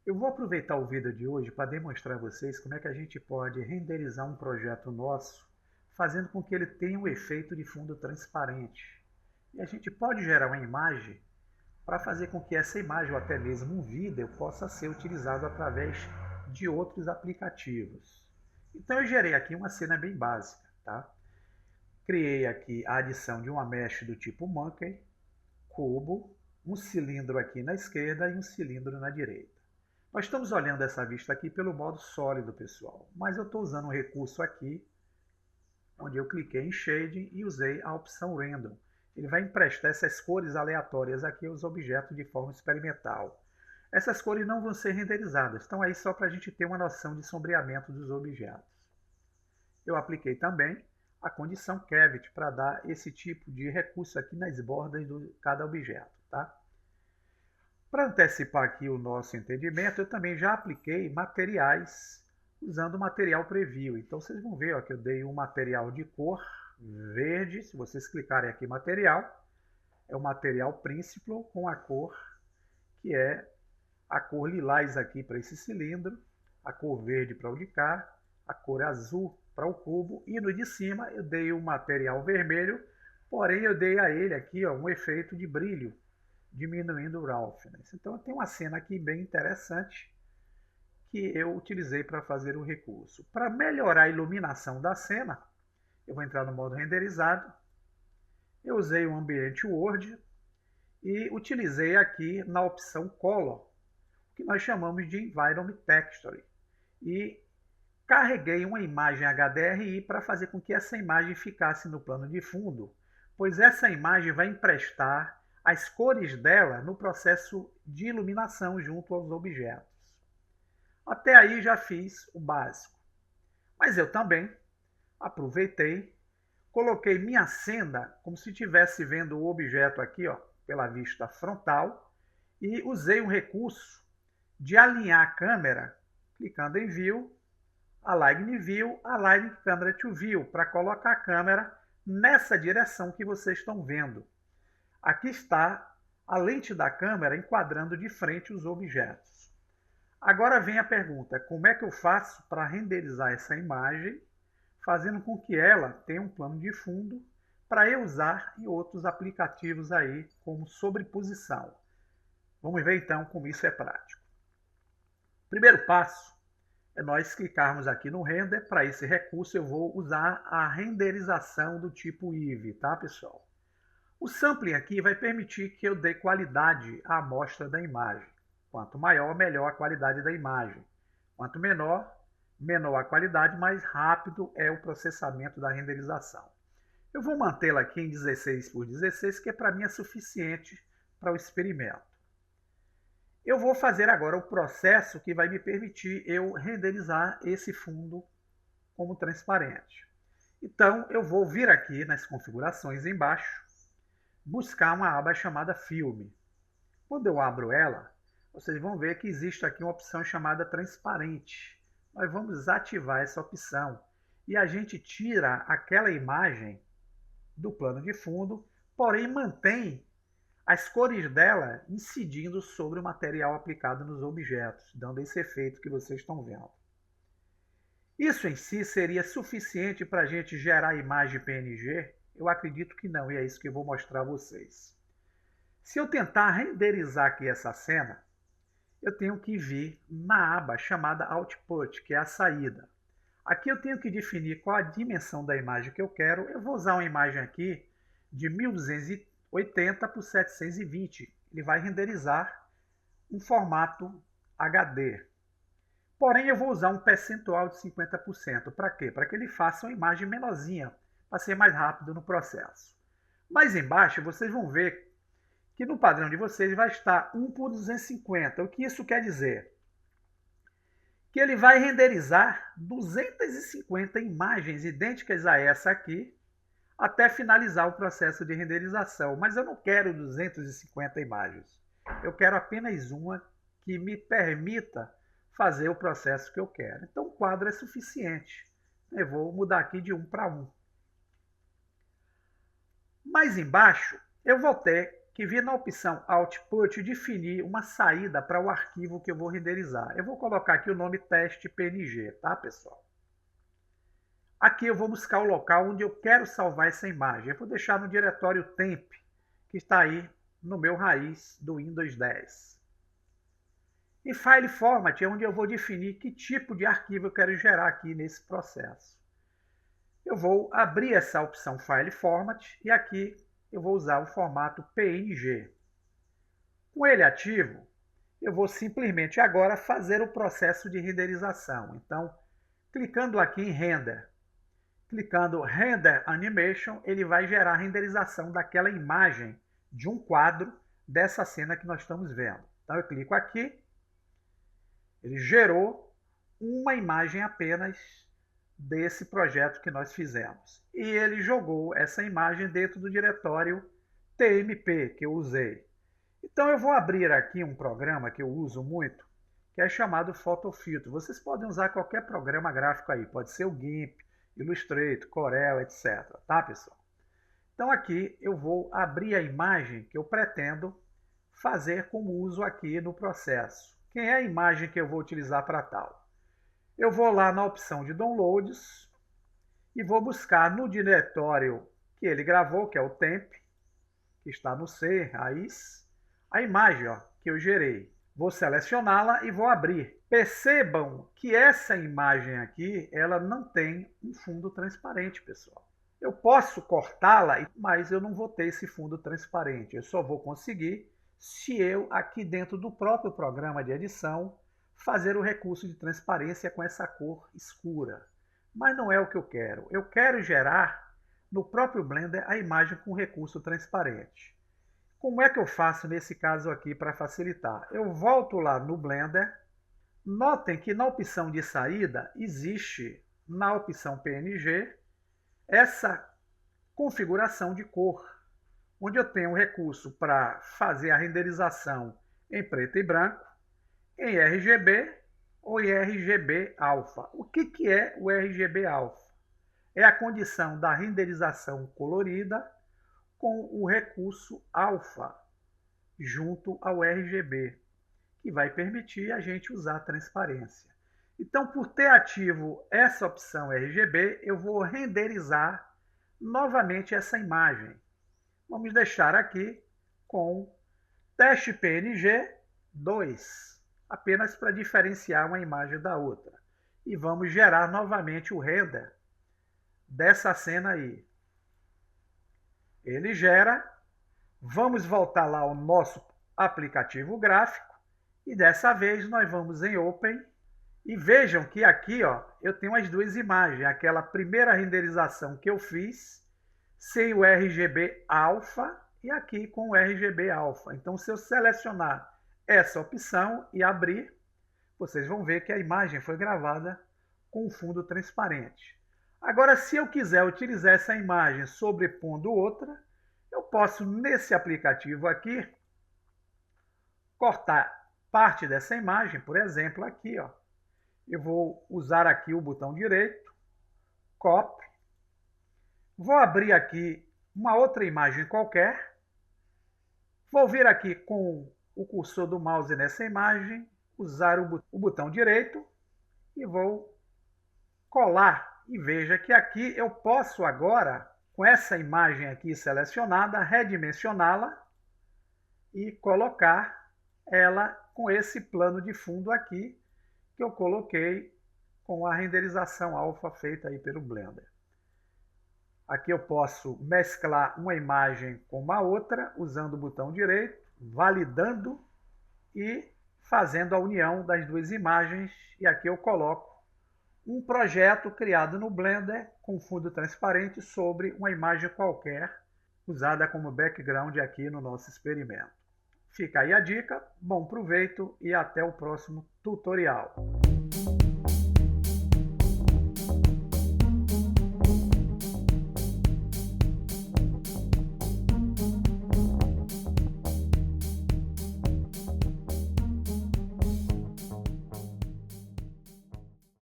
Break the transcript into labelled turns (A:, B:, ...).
A: Eu vou aproveitar o vídeo de hoje para demonstrar a vocês como é que a gente pode renderizar um projeto nosso, fazendo com que ele tenha um efeito de fundo transparente. E a gente pode gerar uma imagem para fazer com que essa imagem, ou até mesmo um vídeo, possa ser utilizado através de outros aplicativos. Então eu gerei aqui uma cena bem básica, tá? Criei aqui a adição de uma mesh do tipo Monkey, cubo, um cilindro aqui na esquerda e um cilindro na direita. Nós estamos olhando essa vista aqui pelo modo sólido, pessoal, mas eu estou usando um recurso aqui, onde eu cliquei em Shading e usei a opção Random. Ele vai emprestar essas cores aleatórias aqui aos objetos de forma experimental. Essas cores não vão ser renderizadas, estão aí só para a gente ter uma noção de sombreamento dos objetos. Eu apliquei também a condição Cavity para dar esse tipo de recurso aqui nas bordas de cada objeto, tá? Para antecipar aqui o nosso entendimento, eu também já apliquei materiais usando o material Preview. Então vocês vão ver ó, que eu dei um material de cor verde. Se vocês clicarem aqui em material, é o material Principal com a cor que é a cor lilás aqui para esse cilindro, a cor verde para o de cá, a cor azul para o cubo, e no de cima eu dei um material vermelho, porém eu dei a ele aqui ó, um efeito de brilho, diminuindo o roughness. Então tem uma cena aqui bem interessante que eu utilizei para fazer o recurso. Para melhorar a iluminação da cena, eu vou entrar no modo renderizado, eu usei o Ambient World e utilizei aqui na opção Color, que nós chamamos de Environment Texture, e carreguei uma imagem HDRI para fazer com que essa imagem ficasse no plano de fundo, pois essa imagem vai emprestar as cores dela no processo de iluminação junto aos objetos. Até aí já fiz o básico, mas eu também aproveitei, coloquei minha cena como se estivesse vendo o objeto aqui ó, pela vista frontal, e usei um recurso de alinhar a câmera, clicando em View, Align View, Align Camera to View, para colocar a câmera nessa direção que vocês estão vendo. Aqui está a lente da câmera enquadrando de frente os objetos. Agora vem a pergunta, como é que eu faço para renderizar essa imagem, fazendo com que ela tenha um plano de fundo para eu usar em outros aplicativos aí, como sobreposição. Vamos ver então como isso é prático. Primeiro passo é nós clicarmos aqui no Render. Para esse recurso eu vou usar a renderização do tipo Eevee, tá pessoal? O sampling aqui vai permitir que eu dê qualidade à amostra da imagem. Quanto maior, melhor a qualidade da imagem. Quanto menor, menor a qualidade, mais rápido é o processamento da renderização. Eu vou mantê-la aqui em 16 por 16, que para mim é suficiente para o experimento. Eu vou fazer agora o processo que vai me permitir eu renderizar esse fundo como transparente. Então, eu vou vir aqui nas configurações embaixo, buscar uma aba chamada Filme. Quando eu abro ela, vocês vão ver que existe aqui uma opção chamada Transparente. Nós vamos ativar essa opção e a gente tira aquela imagem do plano de fundo, porém mantém as cores dela incidindo sobre o material aplicado nos objetos, dando esse efeito que vocês estão vendo. Isso em si seria suficiente para a gente gerar a imagem PNG? Eu acredito que não, e é isso que eu vou mostrar a vocês. Se eu tentar renderizar aqui essa cena, eu tenho que vir na aba chamada Output, que é a saída. Aqui eu tenho que definir qual a dimensão da imagem que eu quero. Eu vou usar uma imagem aqui de 1280 por 720. Ele vai renderizar um formato HD. Porém, eu vou usar um percentual de 50%. Para quê? Para que ele faça uma imagem menorzinha, para ser mais rápido no processo. Mais embaixo, vocês vão ver que no padrão de vocês vai estar 1 por 250. O que isso quer dizer? Que ele vai renderizar 250 imagens idênticas a essa aqui, até finalizar o processo de renderização. Mas eu não quero 250 imagens. Eu quero apenas uma que me permita fazer o processo que eu quero. Então o quadro é suficiente. Eu vou mudar aqui de 1 para 1. Mais embaixo, eu vou ter que vir na opção Output definir uma saída para o arquivo que eu vou renderizar. Eu vou colocar aqui o nome teste PNG, tá, pessoal? Aqui eu vou buscar o local onde eu quero salvar essa imagem. Eu vou deixar no diretório temp, que está aí no meu raiz do Windows 10. E File Format é onde eu vou definir que tipo de arquivo eu quero gerar aqui nesse processo. Eu vou abrir essa opção File Format e aqui eu vou usar o formato PNG. Com ele ativo, eu vou simplesmente agora fazer o processo de renderização. Então, clicando aqui em Render, clicando Render Animation, ele vai gerar a renderização daquela imagem de um quadro dessa cena que nós estamos vendo. Então eu clico aqui, ele gerou uma imagem apenas desse projeto que nós fizemos. E ele jogou essa imagem dentro do diretório TMP que eu usei. Então eu vou abrir aqui um programa que eu uso muito, que é chamado Photofilter. Vocês podem usar qualquer programa gráfico aí, pode ser o GIMP, Illustrator, Corel, etc. Tá, pessoal? Então aqui eu vou abrir a imagem que eu pretendo fazer como uso aqui no processo. Quem é a imagem que eu vou utilizar para tal? Eu vou lá na opção de Downloads e vou buscar no diretório que ele gravou, que é o temp, que está no C, raiz, a imagem que eu gerei. Vou selecioná-la e vou abrir. Percebam que essa imagem aqui, ela não tem um fundo transparente, pessoal. Eu posso cortá-la, mas eu não vou ter esse fundo transparente. Eu só vou conseguir se eu, aqui dentro do próprio programa de edição, fazer o recurso de transparência com essa cor escura. Mas não é o que eu quero. Eu quero gerar no próprio Blender a imagem com recurso transparente. Como é que eu faço nesse caso aqui para facilitar? Eu volto lá no Blender. Notem que na opção de saída existe, na opção PNG, essa configuração de cor, onde eu tenho o recurso para fazer a renderização em preto e branco, em RGB ou em RGB alfa. O que é o RGB alfa? É a condição da renderização colorida com o recurso alfa junto ao RGB, que vai permitir a gente usar a transparência. Então, por ter ativo essa opção RGB, eu vou renderizar novamente essa imagem. Vamos deixar aqui com teste PNG 2, apenas para diferenciar uma imagem da outra. E vamos gerar novamente o render dessa cena aí. Ele gera, vamos voltar lá ao nosso aplicativo gráfico e dessa vez nós vamos em Open e vejam que aqui eu tenho as duas imagens, aquela primeira renderização que eu fiz sem o RGB alfa e aqui com o RGB alfa. Então se eu selecionar essa opção e abrir, vocês vão ver que a imagem foi gravada com um fundo transparente. Agora, se eu quiser utilizar essa imagem sobrepondo outra, eu posso, nesse aplicativo aqui, cortar parte dessa imagem, por exemplo, aqui, eu vou usar aqui o botão direito, Copy, vou abrir aqui uma outra imagem qualquer, vou vir aqui com o cursor do mouse nessa imagem, usar o botão direito e vou colar. E veja que aqui eu posso agora, com essa imagem aqui selecionada, redimensioná-la e colocar ela com esse plano de fundo aqui que eu coloquei com a renderização alfa feita aí pelo Blender. Aqui eu posso mesclar uma imagem com uma outra usando o botão direito, validando e fazendo a união das duas imagens. E aqui eu coloco um projeto criado no Blender com fundo transparente sobre uma imagem qualquer, usada como background aqui no nosso experimento. Fica aí a dica, bom proveito e até o próximo tutorial.